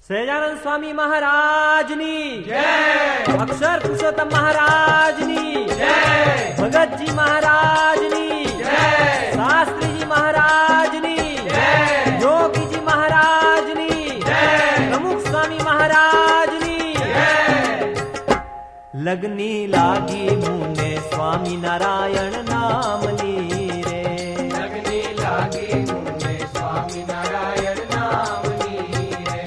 સહજાનંદ સ્વામી મહારાજની જય, અક્ષર પુરુષોત્તમ મહારાજની જય, ભગતજી મહારાજની જય, શાસ્ત્રીજી મહારાજની જય, યોગીજી મહારાજની જય, પ્રમુખ સ્વામી મહારાજની જય. લગની લાગી મુને સ્વામી નારાયણ નામની રે લગની લાગી મુને સ્વામિનારાયણ નામની રે.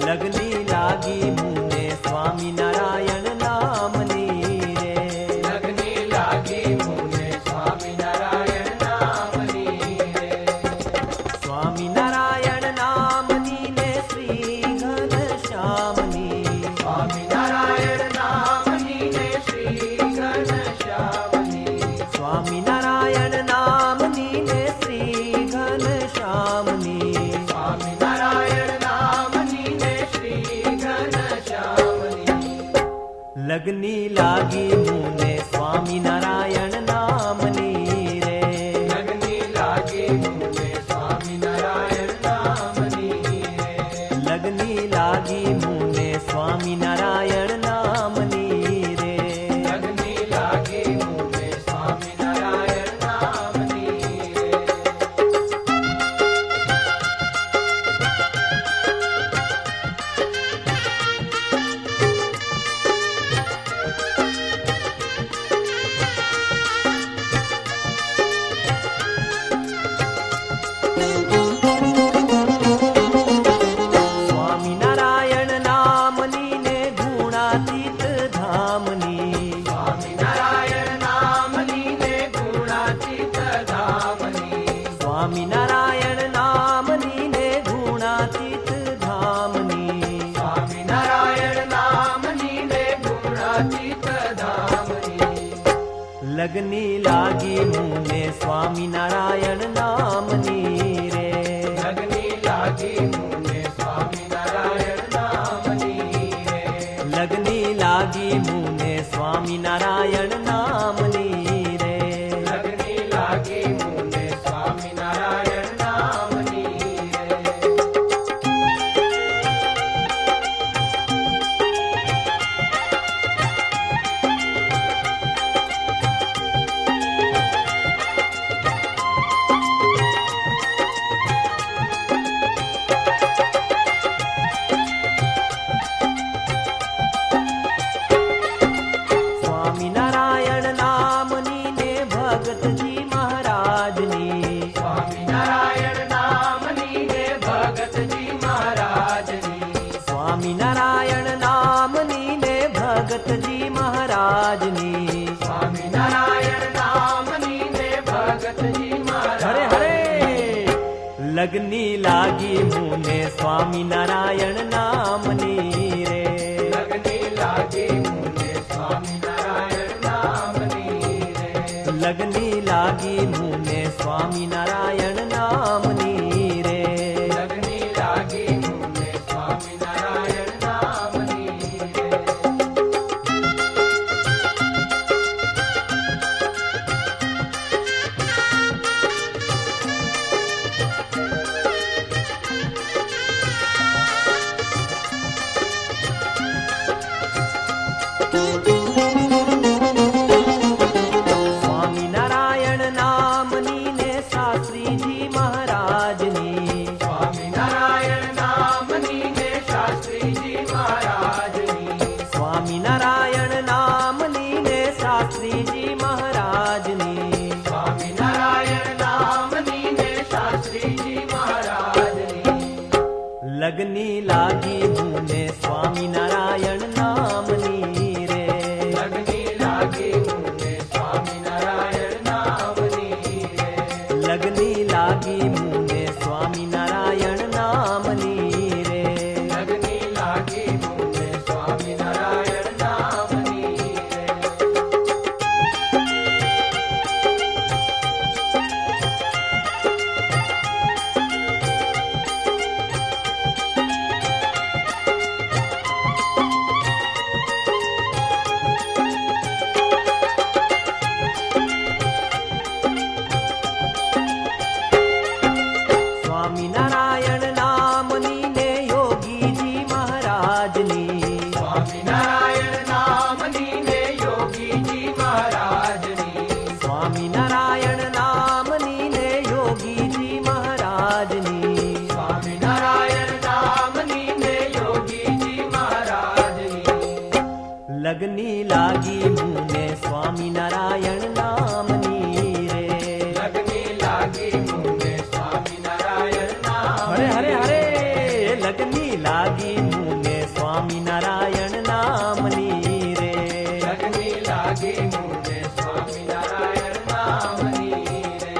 લગની લાગી મુને સ્વામી નારાયણ નામની રે લગની લાગી મુને સ્વામિનારાયણ નામની રે. સ્વામી નારાયણ નામની ને શ્રી ઘનશ્યામની સ્વામિનારાયણ નામની ને શ્રી ઘનશ્યામની. સ્વામિનારાયણ નામની ને શ્રી ઘનશ્યામની સ્વામિનારાયણ નામની ને શ્રી ઘનશ્યામની. લગની લાગી મુને સ્વામિનારાયણ નામની રે લગની લાગી મુને સ્વામિનારાયણ નામની રે. લગની લાગી મુને સ્વામિનારાયણ નામની રે લગની લાગી મુને સ્વામિનારાયણ નામની રે. સ્વામિનારાયણ નામની ને ગુણાતીત ધામની સ્વામિનારાયણ નામની ને ગુણાતીત ધામની. સ્વામિનારાયણ નામની ને ગુણાતીત ધામની સ્વામિનારાયણ નામની ને ગુણાતીત ધામની. લગની લાગી મુને સ્વામિનારાયણ નામની રે લગની લાગી મુને સ્વામિનારાયણ નામની રે. લગની લાગી મુને સ્વામિનારાયણ નામની રે લગની લાગી મુને સ્વામિનારાયણ નામની રે. સ્વામિનારાયણ નામની ને ભગતજી મહારાજની સ્વામિનારાયણ નામની ને ભગતજી મહારાજની. સ્વામિનારાયણ નામની ને ભગતજી મહારાજની સ્વામિનારાયણ નામની ને ભગતજી હરે મહારાજ. હરે લગની લાગી મુને સ્વામિનારાયણ નામની રે લગની લાગી મુને સ્વામિનારાયણ નામની રે. લગની લાગી મુને સ્વામિનારાયણ નામની રે લગની લાગી મુને સ્વામિનારાયણ નામની રે. સ્વામિનારાયણ નામની ને શાસ્ત્રીજી મહારાજની સ્વામિનારાયણ નામની ને શાસ્ત્રીજી મહારાજની. સ્વામિનારાયણ નામની ને શાસ્ત્રીજી મહારાજની સ્વામિનારાયણ નામની ને શાસ્ત્રીજી મહારાજની. લગની લાગી મુને સ્વામિનારાયણ નામની રે લગની લાગી મુને સ્વામિનારાયણ નામની રે. લગની લાગી મુને સ્વામિનારાયણ નામની રે લગની લાગી મુને સ્વામિનારાયણ નામની રે. લાગી મુને સ્વામિનારાયણ નામની રે. લગની લાગી મુને સ્વામિનારાયણ નામ હરે હરે હરે લગની લાગી મુને સ્વામિનારાયણ નામની રે. લગની લાગી મુને સ્વામિનારાયણ નામની રે.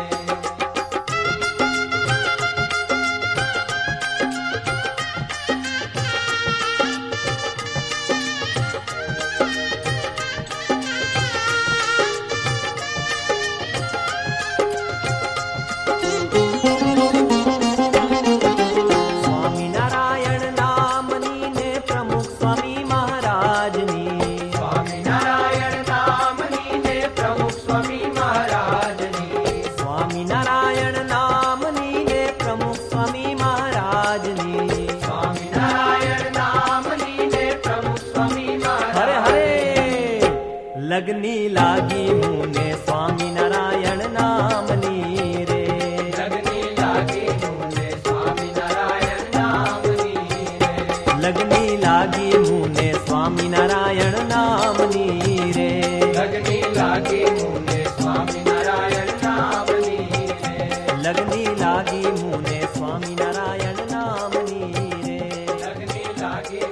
સ્વામિનારાયણ નામની ને પ્રમુખ સ્વામી મહારાજની. સ્વામિનારાયણ નામની ને પ્રમુખ સ્વામી મહારાજની. સ્વામિનારાયણ નામની ને પ્રમુખ સ્વામી મહારાજની. સ્વામિનારાયણ નામની ને પ્રમુખ સ્વામી હરે મહારાજ. હરે લગની લાગી મુને સ્વામિનારાયણ નામની રે. લગની લાગી મુને સ્વામિનારાયણ નામની રે. લગની લાગી મુને સ્વામિનારાયણ નામની રે. લગની લાગી મુને સ્વામિનારાયણ નામની રે. લગની લાગી મુને સ્વામિનારાયણ નામની રે. લગની લાગી